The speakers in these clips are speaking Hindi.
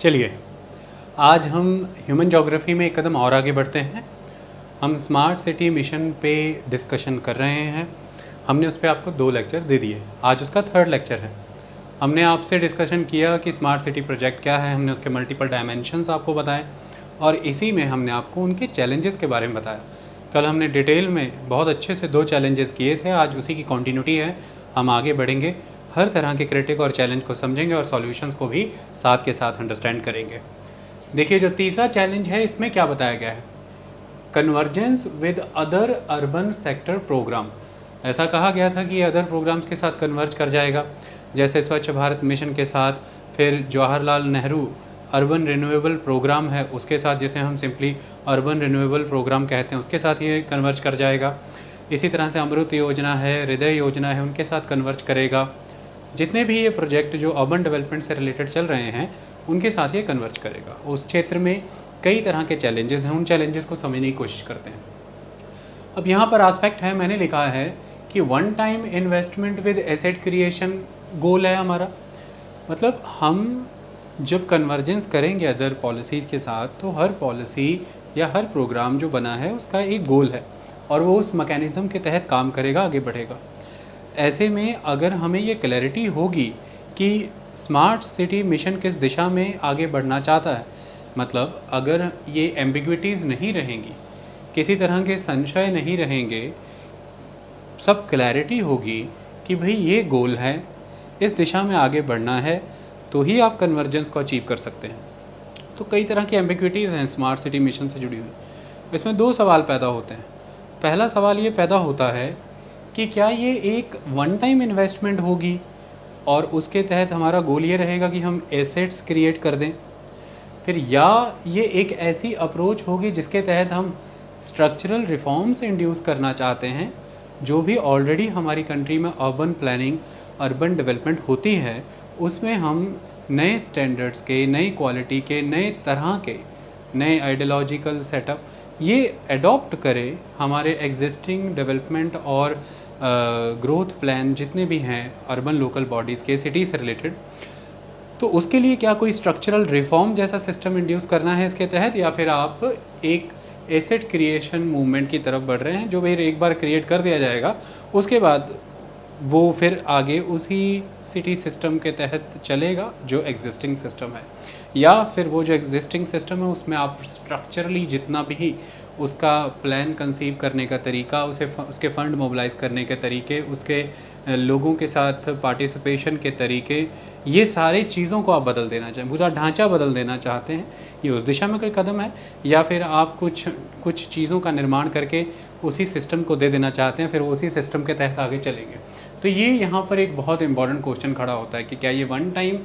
चलिए, आज हम ह्यूमन ज्योग्राफी में एक कदम और आगे बढ़ते हैं। हम स्मार्ट सिटी मिशन पे डिस्कशन कर रहे हैं। हमने उस पर आपको 2 लेक्चर दे दिए, आज उसका 3rd लेक्चर है। हमने आपसे डिस्कशन किया कि स्मार्ट सिटी प्रोजेक्ट क्या है, हमने उसके मल्टीपल डायमेंशंस आपको बताए और इसी में हमने आपको उनके चैलेंजेस के बारे में बताया। कल हमने डिटेल में बहुत अच्छे से 2 चैलेंजेस किए थे, आज उसी की कंटिन्यूटी है। हम आगे बढ़ेंगे, हर तरह के क्रिटिक और चैलेंज को समझेंगे और सॉल्यूशंस को भी साथ के साथ अंडरस्टैंड करेंगे। देखिए, जो तीसरा चैलेंज है इसमें क्या बताया गया है, convergence with other urban sector program. ऐसा कहा गया था कि ये अदर प्रोग्राम्स के साथ कन्वर्ज कर जाएगा, जैसे स्वच्छ भारत मिशन के साथ, फिर Jawaharlal Nehru urban renewable program है उसके साथ, जैसे हम सिंपली अर्बन रिन्यूएबल प्रोग्राम कहते हैं, उसके साथ ये कन्वर्ज कर जाएगा। इसी तरह से अमृत योजना है, हृदय योजना है, उनके साथ कन्वर्ज करेगा। जितने भी ये प्रोजेक्ट जो अर्बन डेवलपमेंट से रिलेटेड चल रहे हैं उनके साथ ये कन्वर्ज करेगा। उस क्षेत्र में कई तरह के चैलेंजेस हैं, उन चैलेंजेस को समझने की कोशिश करते हैं। अब यहाँ पर आस्पेक्ट है, मैंने लिखा है कि one time investment with asset creation goal है हमारा। मतलब हम जब कन्वर्जेंस करेंगे अदर पॉलिसीज़ के साथ, तो हर पॉलिसी या हर प्रोग्राम जो बना है उसका एक गोल है और वो उस मैकेनिज़्म के तहत काम करेगा, आगे बढ़ेगा। ऐसे में अगर हमें ये क्लैरिटी होगी कि स्मार्ट सिटी मिशन किस दिशा में आगे बढ़ना चाहता है, मतलब अगर ये एम्बिग्विटीज़ नहीं रहेंगी, किसी तरह के संशय नहीं रहेंगे, सब क्लैरिटी होगी कि भाई ये गोल है, इस दिशा में आगे बढ़ना है, तो ही आप कन्वर्जेंस को अचीव कर सकते हैं। तो कई तरह की एम्बिग्विटीज़ हैं स्मार्ट सिटी मिशन से जुड़ी हुई। इसमें 2 सवाल पैदा होते हैं। पहला सवाल ये पैदा होता है कि क्या ये एक वन टाइम इन्वेस्टमेंट होगी और उसके तहत हमारा गोल ये रहेगा कि हम एसेट्स क्रिएट कर दें, फिर या ये एक ऐसी अप्रोच होगी जिसके तहत हम स्ट्रक्चरल रिफॉर्म्स इंड्यूस करना चाहते हैं, जो भी ऑलरेडी हमारी कंट्री में अर्बन प्लानिंग, अर्बन डेवलपमेंट होती है, उसमें हम नए स्टैंडर्ड्स के, नई क्वालिटी के, नए तरह के, नए आइडियोलॉजिकल सेटअप ये अडॉप्ट करें हमारे एग्जिस्टिंग डेवलपमेंट और ग्रोथ प्लान जितने भी हैं अर्बन लोकल बॉडीज़ के, सिटी से रिलेटेड। तो उसके लिए क्या कोई स्ट्रक्चरल रिफॉर्म जैसा सिस्टम इंड्यूस करना है इसके तहत, या फिर आप एक एसेट क्रिएशन मूवमेंट की तरफ बढ़ रहे हैं, जो भाई एक बार क्रिएट कर दिया जाएगा उसके बाद वो फिर आगे उसी सिटी सिस्टम के तहत चलेगा जो एग्जिस्टिंग सिस्टम है, या फिर वो जो एग्जिस्टिंग सिस्टम है उसमें आप स्ट्रक्चरली जितना भी उसका प्लान कंसीव करने का तरीका, उसके फ़ंड मोबिलाइज़ करने के तरीके, उसके लोगों के साथ पार्टिसिपेशन के तरीके, ये सारी चीज़ों को आप बदल देना चाहें, पूरा ढांचा बदल देना चाहते हैं, ये उस दिशा में कोई कदम है, या फिर आप कुछ चीज़ों का निर्माण करके उसी सिस्टम को दे देना चाहते हैं, फिर उसी सिस्टम के तहत आगे चलेंगे। तो ये यहाँ पर एक बहुत इंपॉर्टेंट क्वेश्चन खड़ा होता है कि क्या ये वन टाइम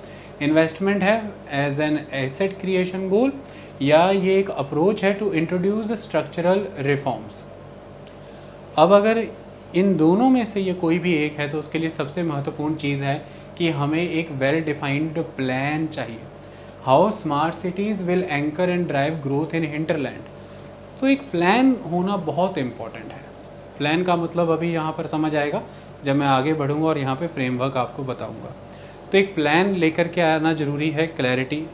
इन्वेस्टमेंट है एज एन एसेट क्रिएशन गोल, या ये एक अप्रोच है टू इंट्रोड्यूस स्ट्रक्चरल रिफॉर्म्स। अब अगर इन दोनों में से ये कोई भी एक है तो उसके लिए सबसे महत्वपूर्ण चीज़ है कि हमें एक वेल डिफाइंड प्लान चाहिए। How smart cities will anchor and drive growth in hinterland. तो एक प्लान होना बहुत इम्पॉर्टेंट है। प्लान का मतलब अभी यहाँ पर समझ आएगा जब मैं आगे बढ़ूँगा और यहाँ पे फ्रेमवर्क आपको बताऊँगा। तो एक प्लान लेकर के आना ज़रूरी है, क्लैरिटी।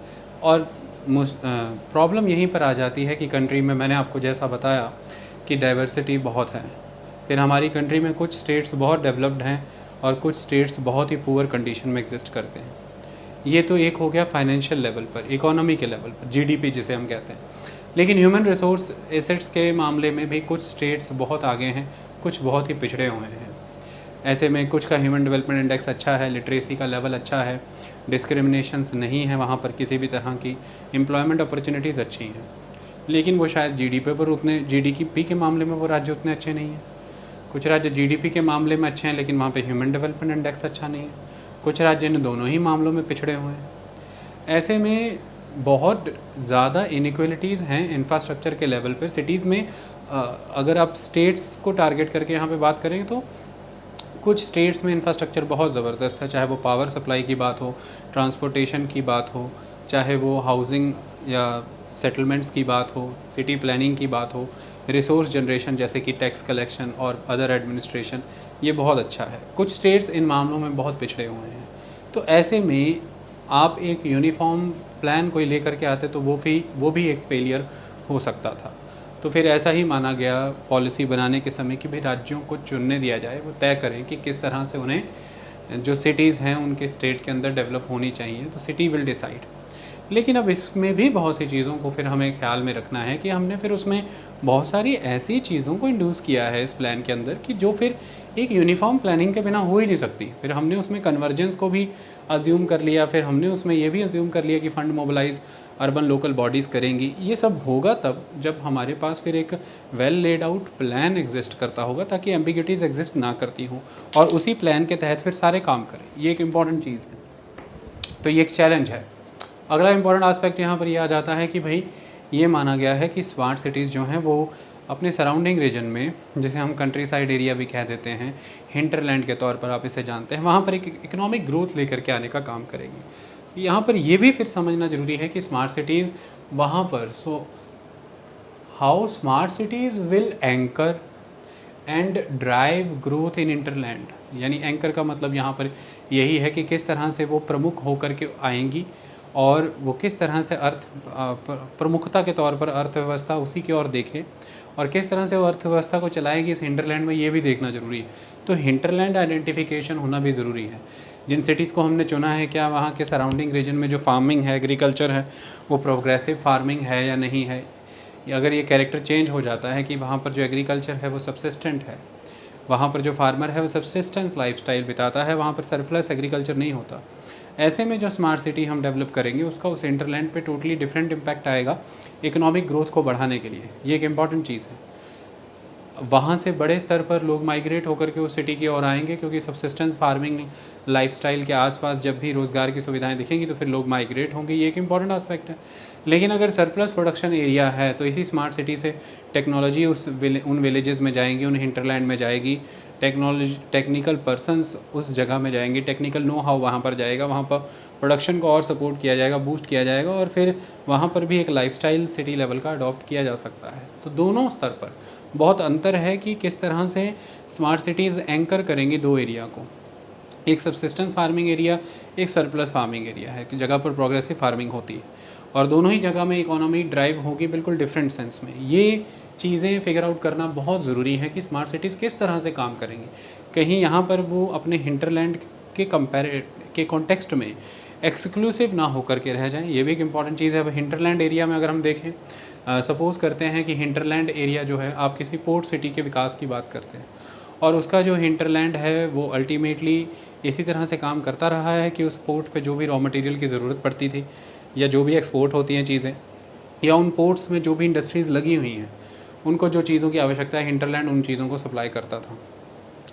और प्रॉब्लम यहीं पर आ जाती है कि कंट्री में मैंने आपको जैसा बताया कि डाइवर्सिटी बहुत है, फिर हमारी कंट्री में कुछ स्टेट्स बहुत डेवलप्ड हैं और कुछ स्टेट्स बहुत ही पुअर कंडीशन में एग्जिस्ट करते हैं। ये तो एक हो गया फाइनेंशियल लेवल पर, इकोनॉमी के लेवल पर, जीडीपी जिसे हम कहते हैं। लेकिन ह्यूमन रिसोर्स एसेट्स के मामले में भी कुछ स्टेट्स बहुत आगे हैं, कुछ बहुत ही पिछड़े हुए हैं। ऐसे में कुछ का ह्यूमन डेवलपमेंट इंडेक्स अच्छा है, लिटरेसी का लेवल अच्छा है, डिस्क्रिमिनेशंस नहीं है वहाँ पर किसी भी तरह की, एम्प्लॉयमेंट अपॉर्चुनिटीज़ अच्छी हैं, लेकिन वो शायद जीडीपी पर उतने, जीडीपी के मामले में वो राज्य उतने अच्छे नहीं हैं। कुछ राज्य जीडीपी के मामले में अच्छे हैं लेकिन वहाँ पे ह्यूमन डेवलपमेंट इंडेक्स अच्छा नहीं है। कुछ राज्य इन दोनों ही मामलों में पिछड़े हुए हैं। ऐसे में बहुत ज़्यादा इनइक्वलिटीज़ हैं इंफ्रास्ट्रक्चर के लेवल पर सिटीज़ में। अगर आप स्टेट्स को टारगेट करके यहाँ पे बात करें तो कुछ स्टेट्स में इंफ्रास्ट्रक्चर बहुत ज़बरदस्त है, चाहे वो पावर सप्लाई की बात हो, ट्रांसपोर्टेशन की बात हो, चाहे वो हाउसिंग या सेटलमेंट्स की बात हो, सिटी प्लानिंग की बात हो, रिसोर्स जनरेशन जैसे कि टैक्स कलेक्शन और अदर एडमिनिस्ट्रेशन, ये बहुत अच्छा है। कुछ स्टेट्स इन मामलों में बहुत पिछड़े हुए हैं। तो ऐसे में आप एक यूनिफॉर्म प्लान कोई लेकर के आते तो वो भी एक फेलियर हो सकता था। तो फिर ऐसा ही माना गया पॉलिसी बनाने के समय कि भाई राज्यों को चुनने दिया जाए, वो तय करें कि किस तरह से उन्हें जो सिटीज़ हैं उनके स्टेट के अंदर डेवलप होनी चाहिए, तो सिटी विल डिसाइड। लेकिन अब इसमें भी बहुत सी चीज़ों को फिर हमें ख्याल में रखना है कि हमने फिर उसमें बहुत सारी ऐसी चीज़ों को इंड्यूस किया है इस प्लान के अंदर कि जो फिर एक यूनिफॉर्म प्लानिंग के बिना हो ही नहीं सकती। फिर हमने उसमें कन्वर्जेंस को भी अज्यूम कर लिया, फिर हमने उसमें ये भी अज्यूम कर लिया कि fund mobilise urban local bodies करेंगी। ये सब होगा तब जब हमारे पास फिर एक well laid out plan exist करता होगा, ताकि एम्बिग्यूटीज़ एग्जिस्ट ना करती हों और उसी प्लान के तहत फिर सारे काम करें। ये एक इम्पॉर्टेंट चीज़ है, तो ये एक चैलेंज है। अगला इम्पॉर्टेंट आस्पेक्ट यहाँ पर ये आ जाता है कि भाई ये माना गया है कि स्मार्ट सिटीज़ जो हैं वो अपने सराउंडिंग रीजन में, जिसे हम कंट्री साइड एरिया भी कह देते हैं, हिंटरलैंड के तौर पर आप इसे जानते हैं, वहाँ पर एक इकोनॉमिक ग्रोथ लेकर के आने का काम करेगी। यहाँ पर ये भी फिर समझना ज़रूरी है कि स्मार्ट सिटीज़ वहाँ पर how smart cities will anchor and drive growth in hinterland. यानी एंकर का मतलब यहाँ पर यही है कि किस तरह से वो प्रमुख होकर के आएंगी और वो किस तरह से प्रमुखता के तौर पर अर्थव्यवस्था उसी की ओर देखे और किस तरह से वो अर्थव्यवस्था को चलाएगी इस हिंटरलैंड में, ये भी देखना ज़रूरी है। तो हिंटरलैंड आइडेंटिफिकेशन होना भी ज़रूरी है। जिन सिटीज़ को हमने चुना है, क्या वहाँ के सराउंडिंग रीजन में जो फार्मिंग है, एग्रीकल्चर है, वो प्रोग्रेसिव फार्मिंग है या नहीं है। अगर ये कैरेक्टर चेंज हो जाता है कि वहाँ पर जो एग्रीकल्चर है वो सबसिस्टेंट है, वहाँ पर जो फार्मर है वो सबसिस्टेंस लाइफस्टाइल बिताता है, वहाँ पर सरप्लस एग्रीकल्चर नहीं होता, ऐसे में जो स्मार्ट सिटी हम डेवलप करेंगे उसका उस इंटरलैंड पे टोटली डिफरेंट इम्पैक्ट आएगा इकोनॉमिक ग्रोथ को बढ़ाने के लिए। ये एक इम्पॉर्टेंट चीज़ है। वहाँ से बड़े स्तर पर लोग माइग्रेट होकर के उस सिटी की ओर आएंगे, क्योंकि सबसिस्टेंस फार्मिंग लाइफस्टाइल के आसपास जब भी रोज़गार की सुविधाएं दिखेंगी तो फिर लोग माइग्रेट होंगे। ये एक इम्पॉर्टेंट आस्पेक्ट है। लेकिन अगर सरप्लस प्रोडक्शन एरिया है तो इसी स्मार्ट सिटी से टेक्नोलॉजी उन विलेजेस में जाएंगी, उन हिंटरलैंड में जाएगी, टेक्निकल पर्सनस उस जगह में जाएंगे, टेक्निकल नो हाउ वहाँ पर जाएगा, वहाँ पर प्रोडक्शन को और सपोर्ट किया जाएगा, बूस्ट किया जाएगा और फिर वहाँ पर भी एक लाइफस्टाइल सिटी लेवल का अडॉप्ट किया जा सकता है। तो दोनों स्तर पर बहुत अंतर है कि किस तरह से स्मार्ट सिटीज़ एंकर करेंगी दो एरिया को। एक सबसिस्टेंस फार्मिंग एरिया, एक सरप्लस फार्मिंग एरिया है कि जगह पर प्रोग्रेसिव फार्मिंग होती है और दोनों ही जगह में इकोनॉमी ड्राइव होगी बिल्कुल डिफरेंट सेंस में। ये चीज़ें फिगर आउट करना बहुत ज़रूरी है कि स्मार्ट सिटीज़ किस तरह से काम करेंगी। कहीं यहाँ पर वो अपने हिंटरलैंड के कॉन्टेक्स्ट में एक्सक्लूसिव ना होकर के रह जाएं, ये भी एक इम्पॉर्टेंट चीज़ है। अब हिंटरलैंड एरिया में अगर हम देखें, सपोज़ करते हैं कि हिंटरलैंड एरिया जो है, आप किसी पोर्ट सिटी के विकास की बात करते हैं और उसका जो हिंटरलैंड है वो अल्टीमेटली इसी तरह से काम करता रहा है कि उस पोर्ट पे जो भी रॉ मटेरियल की ज़रूरत पड़ती थी या जो भी एक्सपोर्ट होती हैं चीज़ें या उन पोर्ट्स में जो भी इंडस्ट्रीज़ लगी हुई हैं, उनको जो चीज़ों की आवश्यकता है हिंटरलैंड उन चीज़ों को सप्लाई करता था।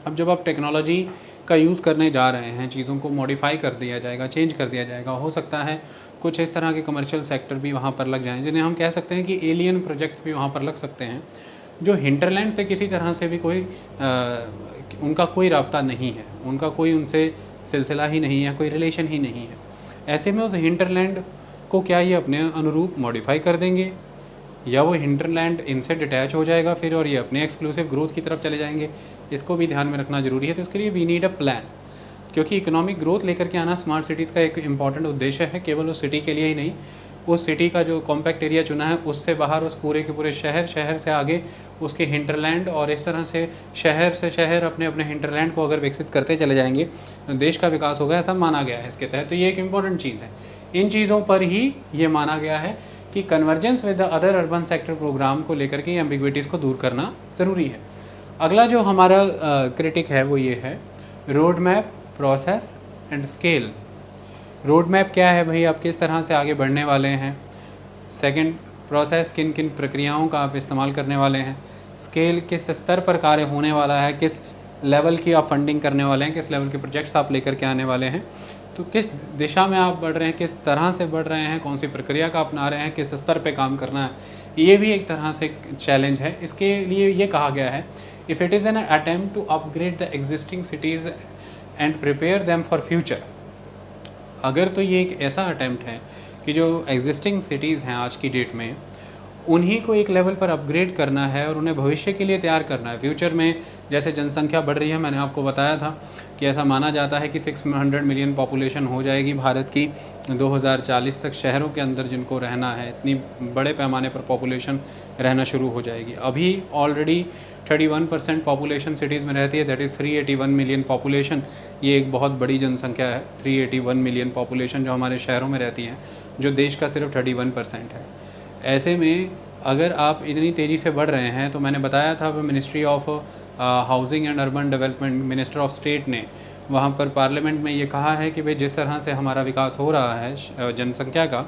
अब जब आप टेक्नोलॉजी का यूज़ करने जा रहे हैं, चीज़ों को मॉडिफाई कर दिया जाएगा, चेंज कर दिया जाएगा, हो सकता है कुछ इस तरह के कमर्शियल सेक्टर भी वहाँ पर लग जाएँ जिन्हें हम कह सकते हैं कि एलियन प्रोजेक्ट्स भी वहाँ पर लग सकते हैं, जो हिंटरलैंड से किसी तरह से भी उनका कोई राब्ता नहीं है, उनका कोई उनसे सिलसिला ही नहीं है, कोई रिलेशन ही नहीं है। ऐसे में उस हिंटरलैंड को क्या ये अपने अनुरूप मॉडिफाई कर देंगे या वो हिंटरलैंड इनसे डिटैच हो जाएगा फिर और ये अपने एक्सक्लूसिव ग्रोथ की तरफ चले जाएंगे, इसको भी ध्यान में रखना ज़रूरी है। तो इसके लिए वी नीड अ प्लान, क्योंकि इकोनॉमिक ग्रोथ लेकर के आना स्मार्ट सिटीज़ का एक इंपॉर्टेंट उद्देश्य है। केवल उस सिटी के लिए ही नहीं, उस सिटी का जो कॉम्पैक्ट एरिया चुना है उससे बाहर उस पूरे के पूरे शहर से आगे उसके हिंटरलैंड, और इस तरह से शहर अपने अपने हिंटरलैंड को अगर विकसित करते चले जाएंगे तो देश का विकास होगा, ऐसा माना गया है इसके तहत। तो ये एक इम्पॉर्टेंट चीज़ है। इन चीज़ों पर ही ये माना गया है कि convergence with the other urban sector program को लेकर के एम्बिग्विटीज़ को दूर करना ज़रूरी है। अगला जो हमारा क्रिटिक है वो ये है road map, process and scale. Road map क्या है भाई, आप किस तरह से आगे बढ़ने वाले हैं। सेकंड, प्रोसेस, किन किन प्रक्रियाओं का आप इस्तेमाल करने वाले हैं। स्केल, किस स्तर पर कार्य होने वाला है, किस लेवल की आप फंडिंग करने वाले हैं, किस लेवल के प्रोजेक्ट्स आप लेकर के आने वाले हैं, तो किस दिशा में आप बढ़ रहे हैं, किस तरह से बढ़ रहे हैं, कौन सी प्रक्रिया का अपना रहे हैं, किस स्तर पे काम करना है। ये भी एक तरह से चैलेंज है। इसके लिए ये कहा गया है, if it is an attempt to upgrade the existing cities and prepare them for future. अगर तो ये एक ऐसा अटेम्प्ट है कि जो एग्जिस्टिंग सिटीज़ हैं आज की डेट में उन्हीं को एक लेवल पर अपग्रेड करना है और उन्हें भविष्य के लिए तैयार करना है। फ्यूचर में जैसे जनसंख्या बढ़ रही है, मैंने आपको बताया था कि ऐसा माना जाता है कि 600 मिलियन पॉपुलेशन हो जाएगी भारत की 2040 तक। शहरों के अंदर जिनको रहना है, इतनी बड़े पैमाने पर पॉपुलेशन रहना शुरू हो जाएगी। अभी ऑलरेडी 31% पॉपुलेशन सिटीज़ में रहती है, दैट इज़ 381 मिलियन पॉपुलेशन। ये एक बहुत बड़ी जनसंख्या है, 381 मिलियन पॉपुलेशन जो हमारे शहरों में रहती है, जो देश का सिर्फ 31% है। ऐसे में अगर आप इतनी तेज़ी से बढ़ रहे हैं, तो मैंने बताया था ministry of housing and urban development, minister of state ने वहाँ पर पार्लियामेंट में ये कहा है कि भाई जिस तरह से हमारा विकास हो रहा है जनसंख्या का,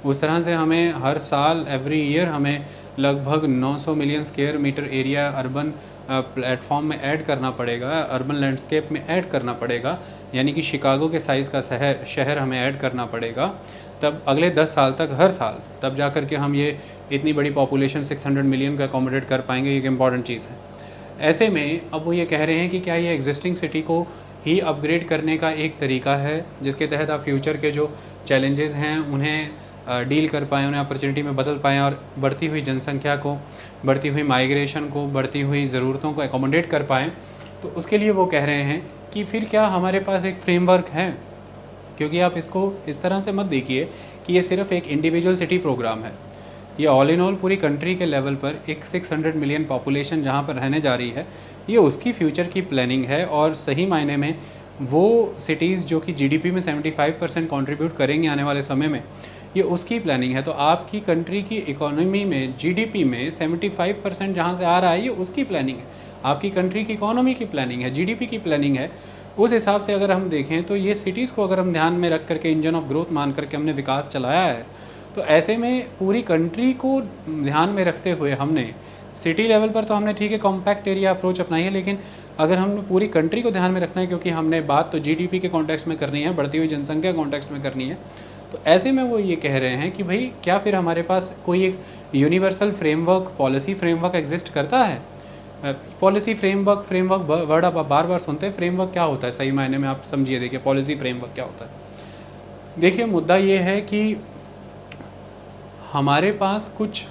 उस तरह से हमें हर साल एवरी ईयर हमें लगभग 900 million square metre area urban platform में ऐड करना पड़ेगा, अर्बन लैंडस्केप में ऐड करना पड़ेगा, यानी कि शिकागो के साइज़ का शहर हमें ऐड करना पड़ेगा। तब अगले 10 साल तक हर साल, तब जा कर के हम ये इतनी बड़ी पॉपुलेशन 600 मिलियन का अकोमोडेट कर पाएंगे। ये एक इम्पॉर्टेंट चीज़ है। ऐसे में अब वो ये कह रहे हैं कि क्या ये एग्जिस्टिंग सिटी को ही अपग्रेड करने का एक तरीका है, जिसके तहत आप फ्यूचर के जो चैलेंजेस हैं उन्हें डील कर पाएँ, उन्हें अपॉर्चुनिटी में बदल पाएँ और बढ़ती हुई जनसंख्या को, बढ़ती हुई माइग्रेशन को, बढ़ती हुई ज़रूरतों को एकोमोडेट कर पाएँ। तो उसके लिए वो कह रहे हैं कि फिर क्या हमारे पास एक फ्रेमवर्क है? क्योंकि आप इसको इस तरह से मत देखिए कि ये सिर्फ एक इंडिविजुअल सिटी प्रोग्राम है। ये ऑल इन ऑल पूरी कंट्री के लेवल पर एक 600 मिलियन पॉपुलेशन जहाँ पर रहने जा रही है, ये उसकी फ्यूचर की प्लानिंग है। और सही मायने में वो सिटीज़ जो कि जीडीपी में 75% कंट्रीब्यूट करेंगे आने वाले समय में, ये उसकी प्लानिंग है। तो आपकी कंट्री की इकोनॉमी में, जीडीपी में 75% जहाँ से आ रहा है, ये उसकी प्लानिंग है। आपकी कंट्री की इकोनॉमी की प्लानिंग है, जीडीपी की प्लानिंग है। उस हिसाब से अगर हम देखें तो ये सिटीज़ को अगर हम ध्यान में रख करके इंजन ऑफ ग्रोथ मान करके हमने विकास चलाया है, तो ऐसे में पूरी कंट्री को ध्यान में रखते हुए हमने सिटी लेवल पर तो हमने ठीक है कॉम्पैक्ट एरिया अप्रोच अपनाई है, लेकिन अगर हमने पूरी कंट्री को ध्यान में रखना है, क्योंकि हमने बात तो जीडीपी के कॉन्टेक्स्ट में करनी है, बढ़ती हुई जनसंख्या कॉन्टेक्स्ट में करनी है, तो ऐसे में वो ये कह रहे हैं कि भाई क्या फिर हमारे पास कोई एक universal framework, policy framework exist करता है? पॉलिसी फ्रेमवर्क वर्ड आप बार बार सुनते हैं। फ्रेमवर्क क्या होता है सही मायने में आप समझिए। देखिए पॉलिसी फ्रेमवर्क क्या होता है। देखिए मुद्दा ये है कि हमारे पास कुछ,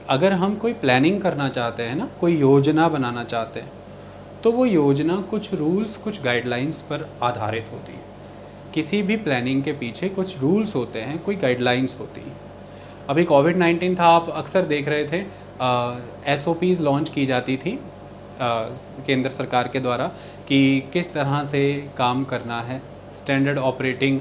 अगर हम कोई प्लानिंग करना चाहते हैं ना, कोई योजना बनाना चाहते हैं, तो वो योजना कुछ रूल्स, कुछ गाइडलाइंस पर आधारित होती है। किसी भी प्लानिंग के पीछे कुछ रूल्स होते हैं, कोई गाइडलाइंस होती हैं। अभी कोविड-19 था, आप अक्सर देख रहे थे SOPs लॉन्च की जाती थी केंद्र सरकार के द्वारा कि किस तरह से काम करना है, स्टैंडर्ड ऑपरेटिंग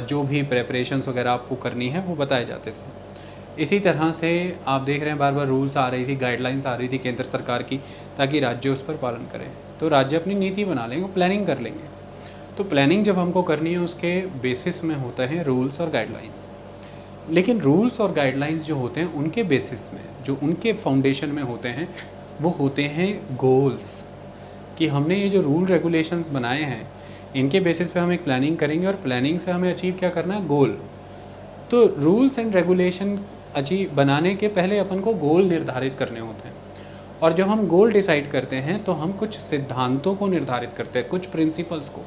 जो भी प्रेपरेशंस वगैरह आपको करनी है वो बताए जाते थे। इसी तरह से आप देख रहे हैं बार बार रूल्स आ रही थी, गाइडलाइंस आ रही थी केंद्र सरकार की, ताकि राज्य उस पर पालन करें। तो राज्य अपनी नीति बना लेंगे, प्लानिंग कर लेंगे। तो प्लानिंग जब हमको करनी है उसके बेसिस में होते हैं रूल्स और गाइडलाइंस। लेकिन रूल्स और गाइडलाइंस जो होते हैं उनके बेसिस में, जो उनके फाउंडेशन में होते हैं, वो होते हैं गोल्स। कि हमने ये जो रूल रेगुलेशंस बनाए हैं, इनके बेसिस पे हम एक प्लानिंग करेंगे और प्लानिंग से हमें अचीव क्या करना है? गोल। तो रूल्स एंड रेगुलेशन अचीव बनाने के पहले अपन को गोल निर्धारित करने होते हैं। और जब हम गोल डिसाइड करते हैं तो हम कुछ सिद्धांतों को निर्धारित करते हैं, कुछ प्रिंसिपल्स को,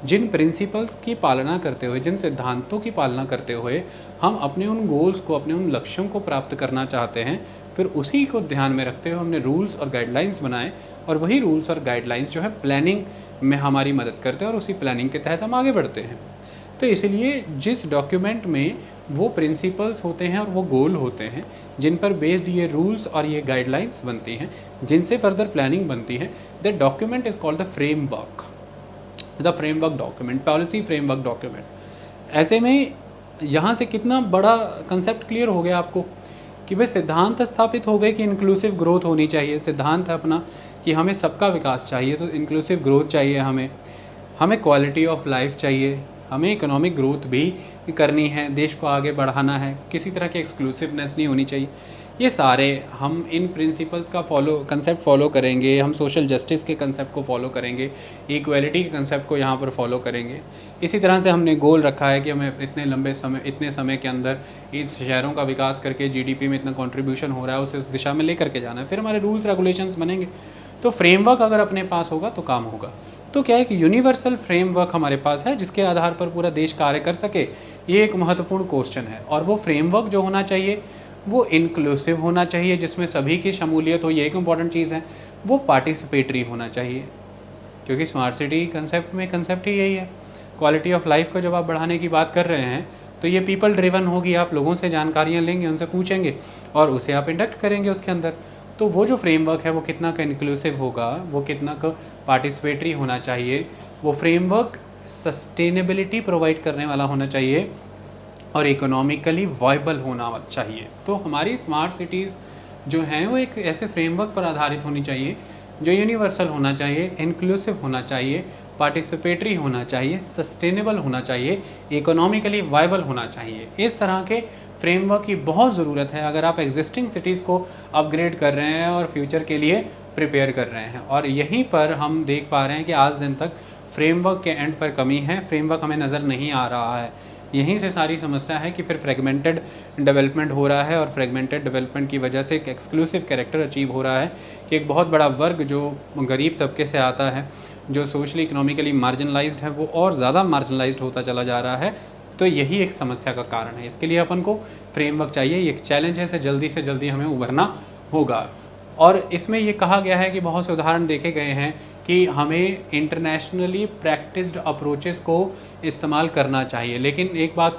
जिन प्रिंसिपल्स की पालना करते हुए, जिन सिद्धांतों की पालना करते हुए हम अपने उन गोल्स को, अपने उन लक्ष्यों को प्राप्त करना चाहते हैं, फिर उसी को ध्यान में रखते हुए हमने रूल्स और गाइडलाइंस बनाए। और वही रूल्स और गाइडलाइंस जो है प्लानिंग में हमारी मदद करते हैं और उसी प्लानिंग के तहत हम आगे बढ़ते हैं। तो इसलिए जिस डॉक्यूमेंट में वो प्रिंसिपल्स होते हैं और वो गोल होते हैं जिन पर बेस्ड ये रूल्स और ये गाइडलाइंस बनती हैं, जिनसे फर्दर प्लानिंग बनती है, that document is called the framework, the framework document, policy framework document. ऐसे में यहाँ से कितना बड़ा कंसेप्ट क्लियर हो गया आपको कि भाई सिद्धांत स्थापित हो गए कि इंक्लूसिव ग्रोथ होनी चाहिए। सिद्धांत है अपना कि हमें सबका विकास चाहिए, तो इंक्लूसिव ग्रोथ चाहिए, हमें क्वालिटी ऑफ लाइफ चाहिए, हमें इकोनॉमिक ग्रोथ भी करनी है, देश को आगे बढ़ाना है, किसी तरह की एक्सक्लूसिवनेस नहीं होनी चाहिए। ये सारे हम इन प्रिंसिपल्स का कंसेप्ट फॉलो करेंगे, हम सोशल जस्टिस के कंसेप्ट को फॉलो करेंगे, इक्वलिटी के कंसेप्ट को यहाँ पर फॉलो करेंगे। इसी तरह से हमने गोल रखा है कि हमें इतने समय के अंदर इस शहरों का विकास करके जीडीपी में इतना कंट्रीब्यूशन हो रहा है, उसे उस दिशा में लेकर के जाना है। फिर हमारे रूल्स रेगुलेशंस बनेंगे। तो फ्रेमवर्क अगर अपने पास होगा तो काम होगा। तो क्या है कि यूनिवर्सल फ्रेमवर्क हमारे पास है जिसके आधार पर पूरा देश कार्य कर सके, ये एक महत्वपूर्ण क्वेश्चन है। और वो फ्रेमवर्क जो होना चाहिए वो इंक्लूसिव होना चाहिए, जिसमें सभी की शमूलियत हो, ये एक इम्पॉर्टेंट चीज़ है। वो पार्टिसिपेटरी होना चाहिए, क्योंकि स्मार्ट सिटी कंसेप्ट में कंसेप्ट ही यही है। क्वालिटी ऑफ लाइफ को जब आप बढ़ाने की बात कर रहे हैं तो ये पीपल ड्रिवन होगी, आप लोगों से जानकारियाँ लेंगे, उनसे पूछेंगे और उसे आप इंडक्ट करेंगे उसके अंदर। तो वो जो फ्रेमवर्क है वो कितना का इंक्लूसिव होगा, वो कितना का पार्टिसिपेटरी होना चाहिए, वो फ्रेमवर्क सस्टेनेबिलिटी प्रोवाइड करने वाला होना चाहिए और इकोनॉमिकली वाइबल होना चाहिए। तो हमारी स्मार्ट सिटीज़ जो हैं वो एक ऐसे फ्रेमवर्क पर आधारित होनी चाहिए जो यूनिवर्सल होना चाहिए, इंक्लूसिव होना चाहिए, पार्टिसिपेटरी होना चाहिए, सस्टेनेबल होना चाहिए, इकोनॉमिकली वाइबल होना चाहिए। इस तरह के फ्रेमवर्क की बहुत ज़रूरत है अगर आप एग्जिस्टिंग सिटीज़ को अपग्रेड कर रहे हैं और फ्यूचर के लिए प्रिपेयर कर रहे हैं। और यहीं पर हम देख पा रहे हैं कि आज दिन तक फ्रेमवर्क के एंड पर कमी है, फ्रेमवर्क हमें नज़र नहीं आ रहा है। यहीं से सारी समस्या है कि फिर फ्रेगमेंटेड डेवलपमेंट हो रहा है और फ्रेगमेंटेड डेवलपमेंट की वजह से एक एक्सक्लूसिव कैरेक्टर अचीव हो रहा है कि एक बहुत बड़ा वर्ग जो गरीब तबके से आता है, जो सोशली इकोनॉमिकली मार्जिनलाइज्ड है, वो और ज़्यादा मार्जिनलाइज्ड होता चला जा रहा है। तो यही एक समस्या का कारण है। इसके लिए अपन को फ्रेमवर्क चाहिए, ये एक चैलेंज है, इसे जल्दी हमें उभरना होगा। और इसमें ये कहा गया है कि बहुत से उदाहरण देखे गए हैं कि हमें इंटरनेशनली प्रैक्टिस्ड अप्रोचेस को इस्तेमाल करना चाहिए, लेकिन एक बात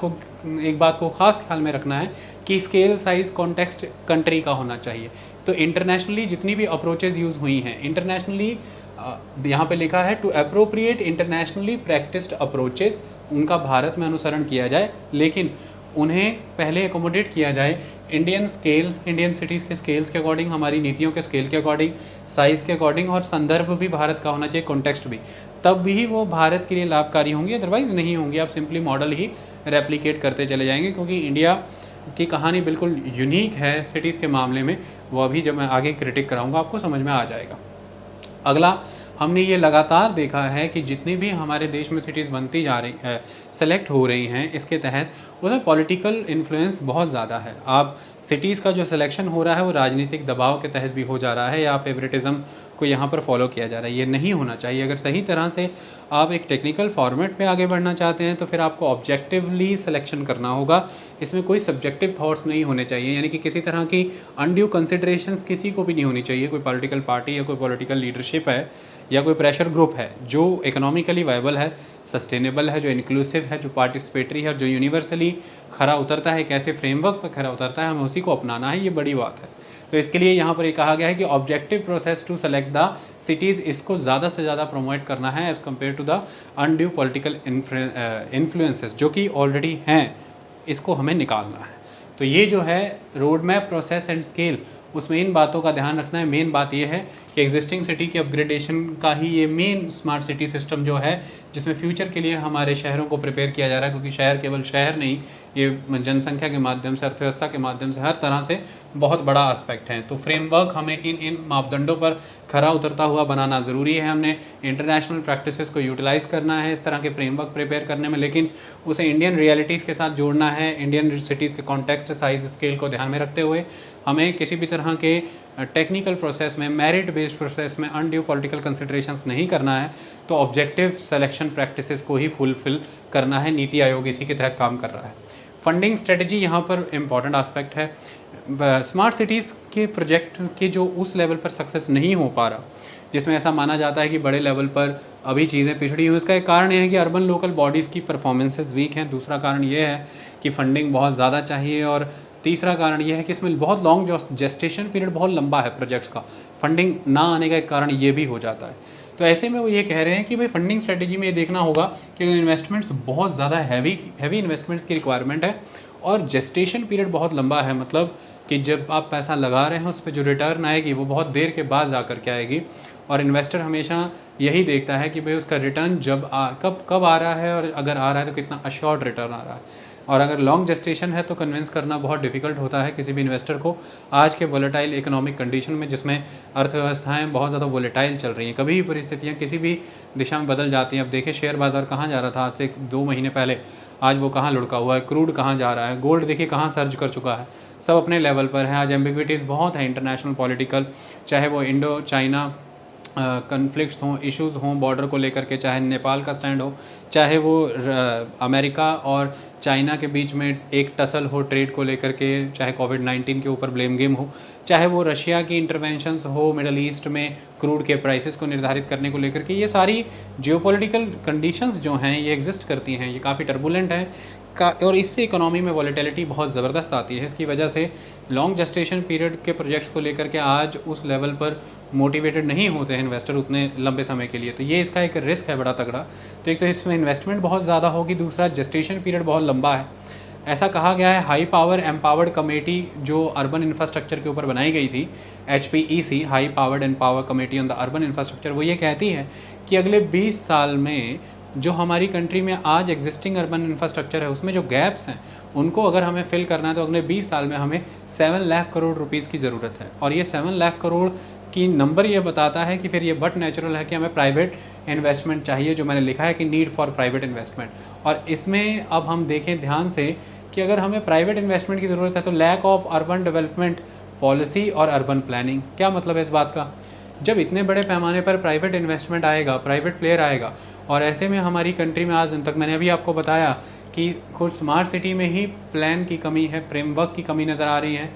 को ख़ास ख्याल में रखना है कि स्केल, साइज़, कॉन्टेक्स्ट कंट्री का होना चाहिए। तो इंटरनेशनली जितनी भी अप्रोचेस यूज़ हुई हैं, इंटरनेशनली यहाँ पे लिखा है to appropriate internationally practised approaches, उनका भारत में अनुसरण किया जाए, लेकिन उन्हें पहले एकोमोडेट किया जाए इंडियन सिटीज़ के स्केल्स के अकॉर्डिंग, हमारी नीतियों के स्केल के अकॉर्डिंग, साइज़ के अकॉर्डिंग, और संदर्भ भी भारत का होना चाहिए, कॉन्टेक्स्ट भी। तब भी वो भारत के लिए लाभकारी होंगी, अदरवाइज़ नहीं होंगी। आप सिंपली मॉडल ही रेप्लिकेट करते चले जाएंगे, क्योंकि इंडिया की कहानी बिल्कुल यूनिक है सिटीज़ के मामले में। वो अभी जब मैं आगे क्रिटिक कराऊँगा आपको समझ में आ जाएगा। अगला, हमने ये लगातार देखा है कि जितनी भी हमारे देश में सिटीज़ बनती जा रही है, सेलेक्ट हो रही हैं, इसके तहत उसमें पॉलिटिकल इन्फ्लुएंस बहुत ज़्यादा है। आप सिटीज़ का जो सिलेक्शन हो रहा है वो राजनीतिक दबाव के तहत भी हो जा रहा है, या फेवरेटिज़म को यहाँ पर फॉलो किया जा रहा है। ये नहीं होना चाहिए। अगर सही तरह से आप एक टेक्निकल फॉर्मेट पे आगे बढ़ना चाहते हैं तो फिर आपको ऑब्जेक्टिवली सिलेक्शन करना होगा। इसमें कोई सब्जेक्टिव थॉट्स नहीं होने चाहिए, यानी कि किसी तरह की अनड्यू कंसिडरेशंस किसी को भी नहीं होनी चाहिए। कोई पॉलिटिकल पार्टी या कोई पॉलिटिकल लीडरशिप है या कोई प्रेशर ग्रुप है जो इकोनॉमिकली वायबल है, सस्टेनेबल है, जो इंक्लूसिव है, जो पार्टिसिपेटरी है, जो यूनिवर्सली खरा उतरता है, कैसे फ्रेमवर्क पर खरा उतरता है, हमें उसी को अपनाना है। ये बड़ी बात है। तो इसके लिए यहाँ पर ये कहा गया है कि objective process to select the cities, इसको ज़्यादा से ज़्यादा प्रमोट करना है as compare to the undue political influences जो कि ऑलरेडी हैं, इसको हमें निकालना है। तो ये जो है road map, process and scale, उसमें इन बातों का ध्यान रखना है। मेन बात ये है कि एग्जिस्टिंग सिटी की अपग्रेडेशन का ही ये मेन स्मार्ट सिटी सिस्टम जो है, जिसमें फ्यूचर के लिए हमारे शहरों को प्रिपेयर किया जा रहा है, क्योंकि शहर केवल शहर नहीं, ये जनसंख्या के माध्यम से, अर्थव्यवस्था के माध्यम से, हर तरह से बहुत बड़ा एस्पेक्ट है। तो फ्रेमवर्क हमें इन मापदंडों पर खरा उतरता हुआ बनाना ज़रूरी है। हमने इंटरनेशनल प्रैक्टिसेस को यूटिलाइज़ करना है इस तरह के फ्रेमवर्क प्रिपेयर करने में, लेकिन उसे इंडियन रियलिटीज़ के साथ जोड़ना है। इंडियन सिटीज़ के कॉन्टेक्स्ट, साइज, स्केल को ध्यान में रखते हुए हमें किसी भी तरह के टेक्निकल प्रोसेस में, मेरिट बेस्ड प्रोसेस में अनड्यू पॉलिटिकल कंसिडरेशंस नहीं करना है। तो ऑब्जेक्टिव सिलेक्शन प्रैक्टिसेस को ही फुलफिल करना है। नीति आयोग इसी के तहत काम कर रहा है। फंडिंग स्ट्रेटजी यहाँ पर इम्पॉर्टेंट एस्पेक्ट है। स्मार्ट सिटीज़ के प्रोजेक्ट के जो उस लेवल पर सक्सेस नहीं हो पा रहा, जिसमें ऐसा माना जाता है कि बड़े लेवल पर अभी चीज़ें पिछड़ी हुई, उसका एक कारण यह है कि अर्बन लोकल बॉडीज़ की परफॉर्मेंसेस वीक हैं। दूसरा कारण ये है कि फंडिंग बहुत ज़्यादा चाहिए, और तीसरा कारण यह है कि इसमें बहुत लॉन्ग जेस्टेशन पीरियड बहुत लंबा है प्रोजेक्ट्स का। फंडिंग ना आने का एक कारण ये भी हो जाता है। तो ऐसे में वो ये कह रहे हैं कि भाई फंडिंग स्ट्रेटजी में ये देखना होगा कि इन्वेस्टमेंट्स बहुत ज़्यादा हैवी इन्वेस्टमेंट्स की रिक्वायरमेंट है, और जेस्टेशन पीरियड बहुत लंबा है। मतलब कि जब आप पैसा लगा रहे हैं उस पर जो रिटर्न आएगी वो बहुत देर के बाद जा कर के आएगी, और इन्वेस्टर हमेशा यही देखता है कि भाई उसका रिटर्न कब आ रहा है, और अगर आ रहा है तो कितना अश्योर्ड रिटर्न आ रहा है। और अगर लॉन्ग जेस्टेशन है तो कन्विंस करना बहुत डिफिकल्ट होता है किसी भी इन्वेस्टर को आज के वोलेटाइल इकोनॉमिक कंडीशन में, जिसमें अर्थव्यवस्थाएं बहुत ज़्यादा वोलेटाइल चल रही हैं। कभी भी परिस्थितियां किसी भी दिशा में बदल जाती हैं। अब देखिए शेयर बाज़ार कहाँ जा रहा था आज से 2 महीने पहले, आज वो कहाँ लुढ़का हुआ है। क्रूड कहाँ जा रहा है, गोल्ड देखिए कहाँ सर्ज कर चुका है। सब अपने लेवल पर है। आज एम्बिग्विटीज़ बहुत है इंटरनेशनल पॉलिटिकल, चाहे वो इंडो चाइना कन्फ्लिक्ट्स हों, इश्यूज़ हों बॉर्डर को लेकर के, चाहे नेपाल का स्टैंड हो, चाहे वो अमेरिका और चाइना के बीच में एक टसल हो ट्रेड को लेकर के, चाहे कोविड-19 के ऊपर ब्लेम गेम हो, चाहे वो रशिया की इंटरवेंशंस हो मिडल ईस्ट में क्रूड के प्राइसेस को निर्धारित करने को लेकर के, ये सारी जियोपॉलिटिकल कंडीशंस जो हैं ये एग्जिस्ट करती हैं, ये काफ़ी टर्बुलेंट हैं और इससे इकोनॉमी में वॉलेटिलिटी बहुत ज़बरदस्त आती है। इसकी वजह से लॉन्ग जेस्टेशन पीरियड के प्रोजेक्ट्स को लेकर के आज उस लेवल पर मोटिवेटेड नहीं होते हैं इन्वेस्टर उतने लंबे समय के लिए, तो ये इसका एक रिस्क है बड़ा तगड़ा। तो एक तो इसमें इन्वेस्टमेंट बहुत ज़्यादा होगी, दूसरा जेस्टेशन पीरियड बहुत लंबा है। ऐसा कहा गया है, हाई पावर एम्पावर्ड कमेटी जो अर्बन इंफ्रास्ट्रक्चर के ऊपर बनाई गई थी, HPEC, high powered and power committee on the urban infrastructure, वो ये कहती है कि अगले 20 साल में जो हमारी कंट्री में आज एग्जिस्टिंग अर्बन इंफ्रास्ट्रक्चर है उसमें जो गैप्स हैं उनको अगर हमें फिल करना है तो अगले 20 साल में हमें 7 लाख करोड़ रुपीस की ज़रूरत है। और ये 7 लाख करोड़ की नंबर ये बताता है कि फिर ये बट नेचुरल है कि हमें प्राइवेट इन्वेस्टमेंट चाहिए, जो मैंने लिखा है कि नीड फॉर प्राइवेट इन्वेस्टमेंट। और इसमें अब हम देखें ध्यान से कि अगर हमें प्राइवेट इन्वेस्टमेंट की ज़रूरत है तो lack of urban development policy और अर्बन प्लानिंग। क्या मतलब है इस बात का? जब इतने बड़े पैमाने पर प्राइवेट इन्वेस्टमेंट आएगा, प्राइवेट प्लेयर आएगा, और ऐसे में हमारी कंट्री में आज दिन तक मैंने अभी आपको बताया कि खुद स्मार्ट सिटी में ही प्लान की कमी है, फ्रेमवर्क की कमी नज़र आ रही है।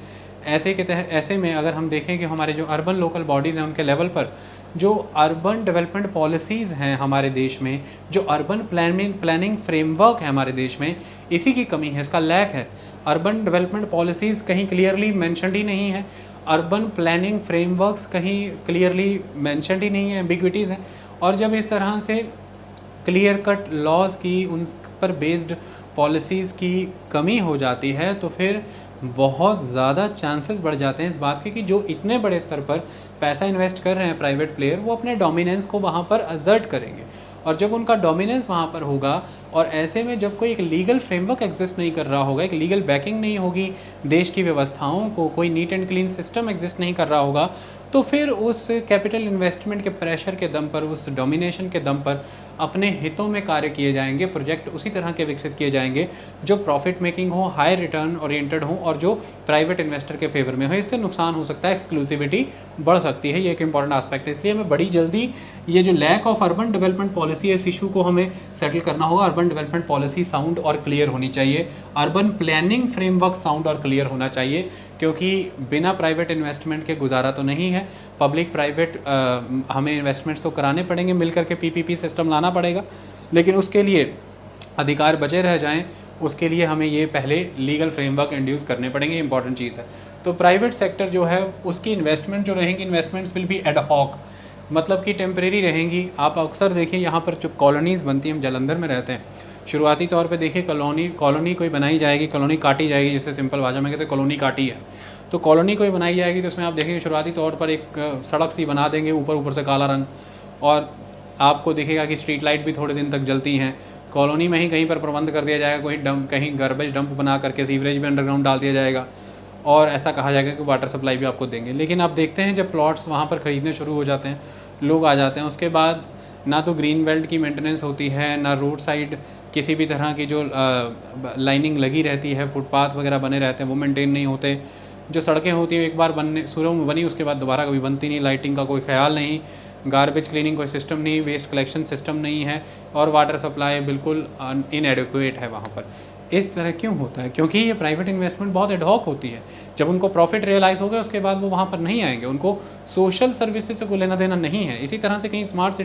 ऐसे में अगर हम देखें कि हमारे जो अर्बन लोकल बॉडीज़ हैं उनके लेवल पर जो अर्बन डेवलपमेंट पॉलिसीज़ हैं हमारे देश में, जो अर्बन प्लानिंग फ्रेमवर्क है हमारे देश में, इसी की कमी है, इसका लैक है। अर्बन डेवलपमेंट पॉलिसीज़ कहीं क्लियरली मेंशनड ही नहीं है, अर्बन प्लानिंग फ्रेमवर्क्स कहीं क्लियरली मेंशनड ही नहीं है, एम्बिग्विटीज़ हैं। और जब इस तरह से क्लियर कट लॉज की, उन पर बेस्ड पॉलिसीज़ की कमी हो जाती है तो फिर बहुत ज़्यादा चांसेस बढ़ जाते हैं इस बात के कि जो इतने बड़े स्तर पर पैसा इन्वेस्ट कर रहे हैं प्राइवेट प्लेयर, वो अपने डोमिनेंस को वहाँ पर असर्ट करेंगे। और जब उनका डोमिनेंस वहाँ पर होगा और ऐसे में जब कोई एक लीगल फ्रेमवर्क एग्जिस्ट नहीं कर रहा होगा, एक लीगल बैकिंग नहीं होगी देश की व्यवस्थाओं को, कोई neat and clean system exist नहीं कर रहा होगा, तो फिर उस कैपिटल इन्वेस्टमेंट के प्रेशर के दम पर, उस डोमिनेशन के दम पर अपने हितों में कार्य किए जाएंगे, प्रोजेक्ट उसी तरह के विकसित किए जाएंगे जो प्रॉफिट मेकिंग हो, हाई रिटर्न ओरिएंटेड हो और जो प्राइवेट इन्वेस्टर के फेवर में हो। इससे नुकसान हो सकता है, एक्सक्लूसिविटी बढ़ सकती है, ये एक इंपॉर्टेंट आस्पेक्ट है। इसलिए हमें बड़ी जल्दी ये जो lack of urban development policy है, इस इशू को हमें सेटल करना होगा। अर्बन डेवलपमेंट पॉलिसी साउंड और क्लियर होनी चाहिए, अर्बन प्लानिंग फ्रेमवर्क साउंड और क्लियर होना चाहिए, क्योंकि बिना प्राइवेट इन्वेस्टमेंट के गुजारा तो नहीं है। पब्लिक प्राइवेट हमें इन्वेस्टमेंट्स तो कराने पड़ेंगे, मिलकर के PPP सिस्टम लाना पड़ेगा, लेकिन उसके लिए अधिकार बचे रह जाएं, उसके लिए हमें ये पहले लीगल फ्रेमवर्क इंड्यूस करने पड़ेंगे, इंपॉर्टेंट चीज़ है। तो प्राइवेट सेक्टर जो है उसकी इन्वेस्टमेंट जो रहेंगी, investments will be ad hoc, मतलब कि टेम्परेरी रहेंगी। आप अक्सर देखिए यहाँ पर जो कॉलोनीज़ बनती हैं, हम जालंधर में रहते हैं, शुरुआती तौर पे देखिए कॉलोनी कोई बनाई जाएगी, कॉलोनी काटी जाएगी, जिसे सिंपल भाषा में कहते हैं कॉलोनी काटी है। तो कॉलोनी कोई बनाई जाएगी तो उसमें आप देखेंगे शुरुआती तौर पर एक सड़क सी बना देंगे, ऊपर से काला रंग, और आपको दिखेगा कि स्ट्रीट लाइट भी थोड़े दिन तक जलती हैं। कॉलोनी में ही कहीं पर प्रबंध कर दिया जाएगा, कोई कहीं गार्बेज डंप बना करके सीवरेज भी अंडरग्राउंड डाल दिया जाएगा, और ऐसा कहा जाएगा कि वाटर सप्लाई भी आपको देंगे। लेकिन आप देखते हैं जब प्लॉट्स वहाँ पर ख़रीदने शुरू हो जाते हैं, लोग आ जाते हैं, उसके बाद ना तो ग्रीन बेल्ट की मेंटेनेंस होती है, ना रोड साइड किसी भी तरह की जो लाइनिंग लगी रहती है, फुटपाथ वगैरह बने रहते हैं वो मेंटेन नहीं होते। जो सड़कें होती हैं एक बार शुरू में बनी, उसके बाद दोबारा कभी बनती नहीं, लाइटिंग का कोई ख्याल नहीं, गार्बेज क्लीनिंग कोई सिस्टम नहीं, वेस्ट कलेक्शन सिस्टम नहीं है, और वाटर सप्लाई बिल्कुल इनएडिक्वेट है वहाँ पर। इस तरह क्यों होता है? क्योंकि ये प्राइवेट इन्वेस्टमेंट बहुत एडहॉक होती है। जब उनको प्रॉफिट रियलाइज़ हो गया उसके बाद वो वहाँ पर नहीं आएंगे, उनको सोशल सर्विसेज से कोई लेना देना नहीं है। इसी तरह से कहीं स्मार्ट